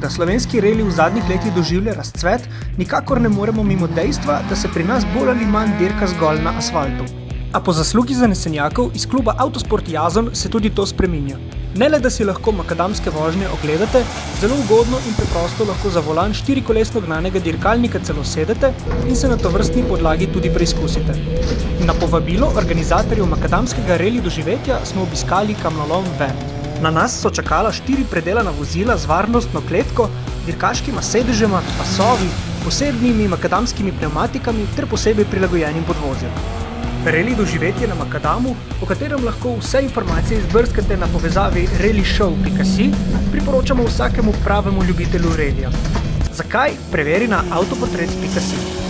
da slovenski reli v zadnjih letih doživlja razcvet, nikakor ne moremo mimo dejstva, da se pri nas bolj ali manj dirka zgolj na asfaltu. A po zaslugi zanesenjakov iz kluba Avtosport Jazon se tudi to spreminja. Ne le, da si lahko makadamske vožnje ogledate, zelo ugodno in preprosto lahko za volan štirikolesno gnanega dirkalnika celo sedete in se na tovrstni podlagi tudi preizkusite. Na povabilo organizatorjev makadamskega reli doživetja smo obiskali kamnolom Vert. Na nas so čakala 4 predelana vozila z varnostno kletko, dirkaškima sedežema, pasovi, posebnimi makadamskimi pnevmatikami ter posebej prilagojenim podvozjem. Reli doživetje na makadamu, o katerem lahko vse informacije izbrskate na povezavi rallyshow.si, priporočamo vsakemu pravemu ljubitelju relija. Zakaj? Preveri na autoportret.si.